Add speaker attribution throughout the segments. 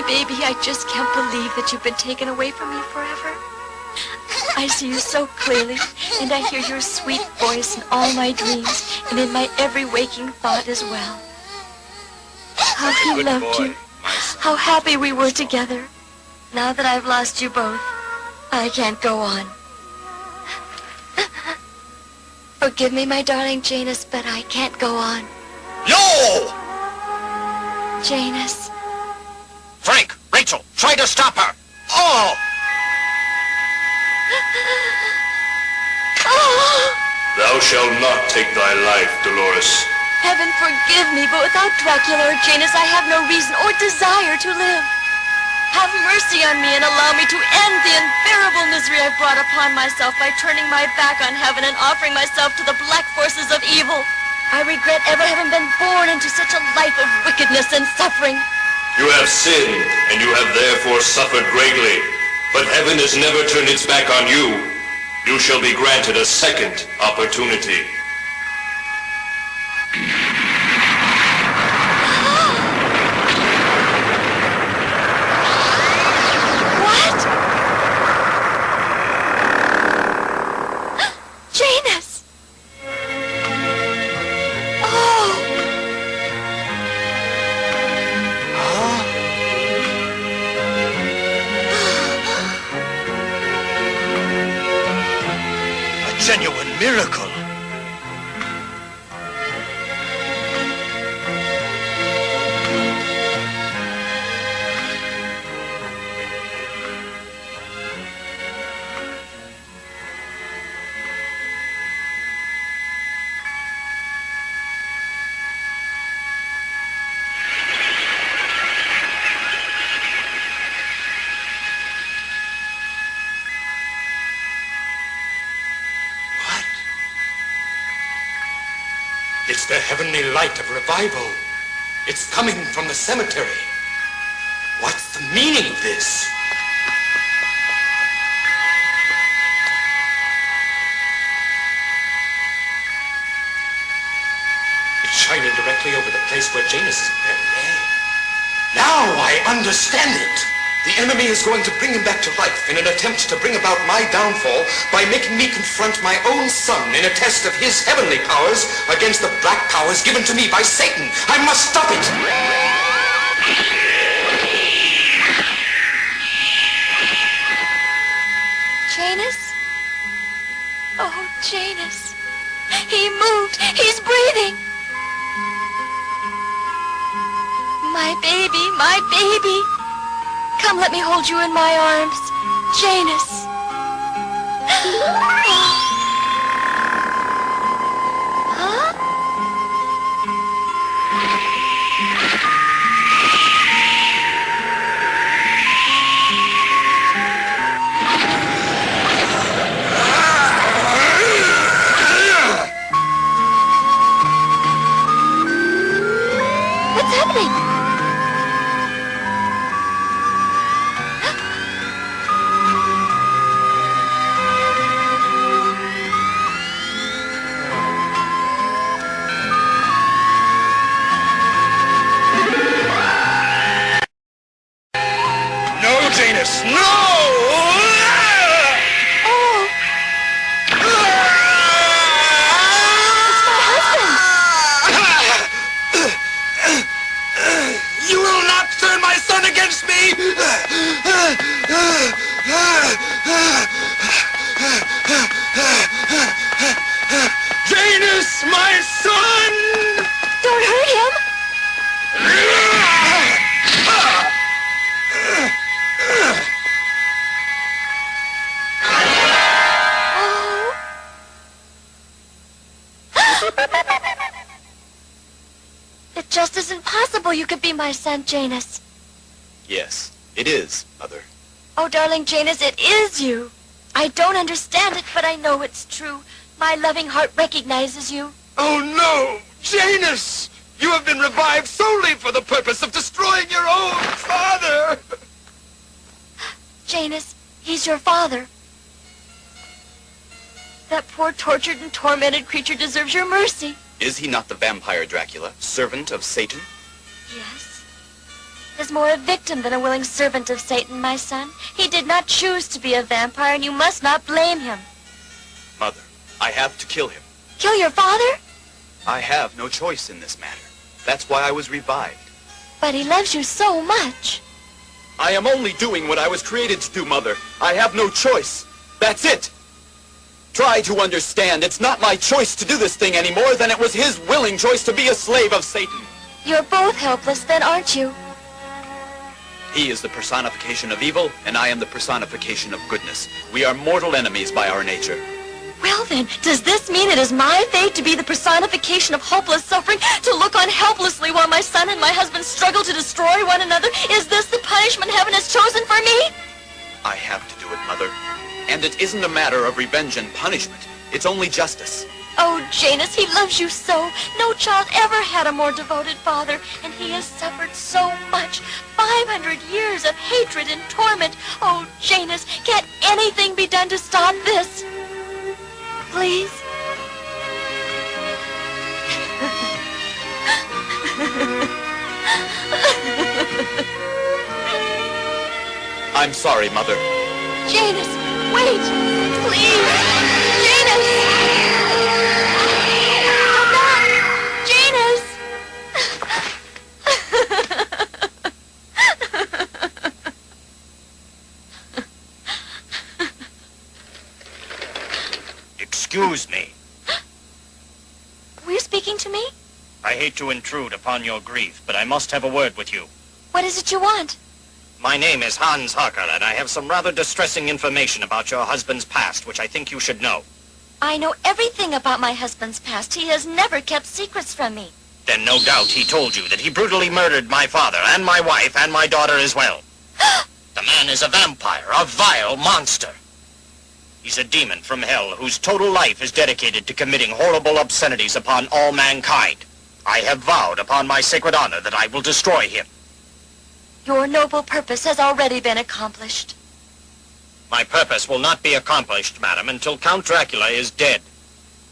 Speaker 1: My baby, I just can't believe that you've been taken away from me forever. I see you so clearly, and I hear your sweet voice in all my dreams, and in my every waking thought as well. How he loved you. How happy we were together. Now that I've lost you both, I can't go on. Forgive me, my darling Janus, but I can't go on.
Speaker 2: No!
Speaker 1: Janus.
Speaker 2: Frank, Rachel, try to stop her! Oh!
Speaker 3: Thou shalt not take thy life, Dolores.
Speaker 1: Heaven forgive me, but without Dracula or Janus, I have no reason or desire to live. Have mercy on me and allow me to end the unbearable misery I've brought upon myself by turning my back on heaven and offering myself to the black forces of evil. I regret ever having been born into such a life of wickedness and suffering.
Speaker 3: You have sinned, and you have therefore suffered greatly. But heaven has never turned its back on you. You shall be granted a second opportunity.
Speaker 1: What? Janus! Oh!
Speaker 2: A genuine miracle.
Speaker 4: It's the heavenly light of revival. It's coming from the cemetery. What's the meaning of this? It's shining directly over the place where Janus is buried. Now I understand it. The enemy is going to bring him back to life in an attempt to bring about my downfall by making me confront my own son in a test of his heavenly powers against the black powers given to me by Satan. I must stop it!
Speaker 1: Janus? Oh, Janus. He moved. He's breathing. My baby, my baby. Come, let me hold you in my arms. Janus. Huh? What's happening?
Speaker 2: Janus, no!
Speaker 1: Oh! It's my husband!
Speaker 2: You will not turn my son against me! Janus, my son!
Speaker 1: Don't hurt him! It just isn't possible you could be my son, Janus.
Speaker 5: Yes, it is, Mother.
Speaker 1: Oh, darling Janus, it is you. I don't understand it, but I know it's true. My loving heart recognizes you.
Speaker 2: Oh, no! Janus! You have been revived solely for the purpose of destroying your own father!
Speaker 1: Janus, he's your father. That poor tortured and tormented creature deserves your mercy.
Speaker 5: Is he not the vampire Dracula, servant of Satan?
Speaker 1: Yes. is more a victim than a willing servant of Satan, my son. He did not choose to be a vampire, and you must not blame him.
Speaker 5: Mother, I have to kill him.
Speaker 1: Kill your father?
Speaker 5: I have no choice in this matter. That's why I was revived.
Speaker 1: But he loves you so much.
Speaker 5: I am only doing what I was created to do, Mother. I have no choice. That's it. Try to understand. It's not my choice to do this thing any more than it was his willing choice to be a slave of Satan.
Speaker 1: You're both helpless then, aren't you?
Speaker 5: He is the personification of evil, and I am the personification of goodness. We are mortal enemies by our nature.
Speaker 1: Well then, does this mean it is my fate to be the personification of hopeless suffering, to look on helplessly while my son and my husband struggle to destroy one another? Is this the punishment heaven has chosen for me?
Speaker 5: I have to do it, Mother. And it isn't a matter of revenge and punishment. It's only justice.
Speaker 1: Oh, Janus, he loves you so. No child ever had a more devoted father, and he has suffered so much. 500 years of hatred and torment. Oh, Janus, can't anything be done to stop this? Please?
Speaker 5: I'm sorry, Mother.
Speaker 1: Janus, wait! Please! Janus! Come back! Janus!
Speaker 6: Excuse me.
Speaker 1: Were you speaking to me?
Speaker 6: I hate to intrude upon your grief, but I must have a word with you.
Speaker 1: What is it you want?
Speaker 6: My name is Hans Harker, and I have some rather distressing information about your husband's past, which I think you should know.
Speaker 1: I know everything about my husband's past. He has never kept secrets from me.
Speaker 6: Then no doubt he told you that he brutally murdered my father and my wife and my daughter as well. The man is a vampire, a vile monster. He's a demon from hell whose total life is dedicated to committing horrible obscenities upon all mankind. I have vowed upon my sacred honor that I will destroy him.
Speaker 1: Your noble purpose has already been accomplished.
Speaker 6: My purpose will not be accomplished, madam, until Count Dracula is dead.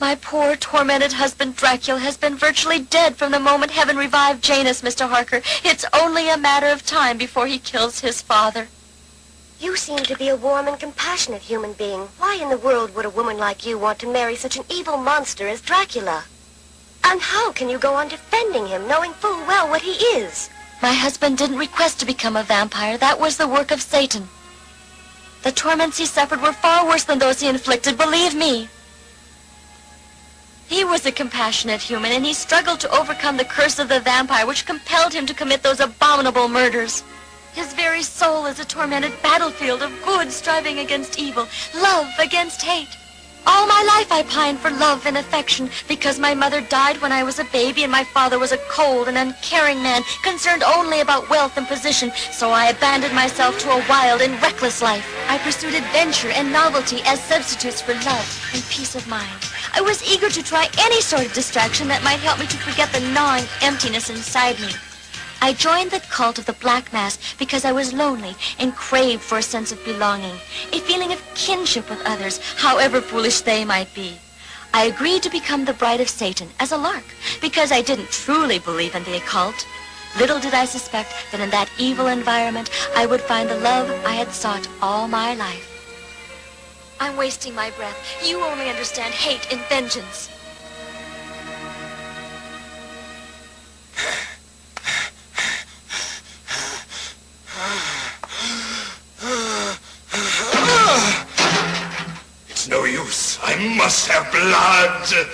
Speaker 1: My poor, tormented husband Dracula has been virtually dead from the moment heaven revived Janus, Mr. Harker. It's only a matter of time before he kills his father.
Speaker 7: You seem to be a warm and compassionate human being. Why in the world would a woman like you want to marry such an evil monster as Dracula? And how can you go on defending him, knowing full well what he is?
Speaker 1: My husband didn't request to become a vampire. That was the work of Satan. The torments he suffered were far worse than those he inflicted, believe me. He was a compassionate human, and he struggled to overcome the curse of the vampire, which compelled him to commit those abominable murders. His very soul is a tormented battlefield of good striving against evil, love against hate. All my life I pined for love and affection because my mother died when I was a baby and my father was a cold and uncaring man concerned only about wealth and position, so I abandoned myself to a wild and reckless life. I pursued adventure and novelty as substitutes for love and peace of mind. I was eager to try any sort of distraction that might help me to forget the gnawing emptiness inside me. I joined the cult of the Black Mass because I was lonely and craved for a sense of belonging, a feeling of kinship with others, however foolish they might be. I agreed to become the bride of Satan as a lark because I didn't truly believe in the occult. Little did I suspect that in that evil environment I would find the love I had sought all my life. I'm wasting my breath. You only understand hate and vengeance.
Speaker 2: It's no use. I must have blood.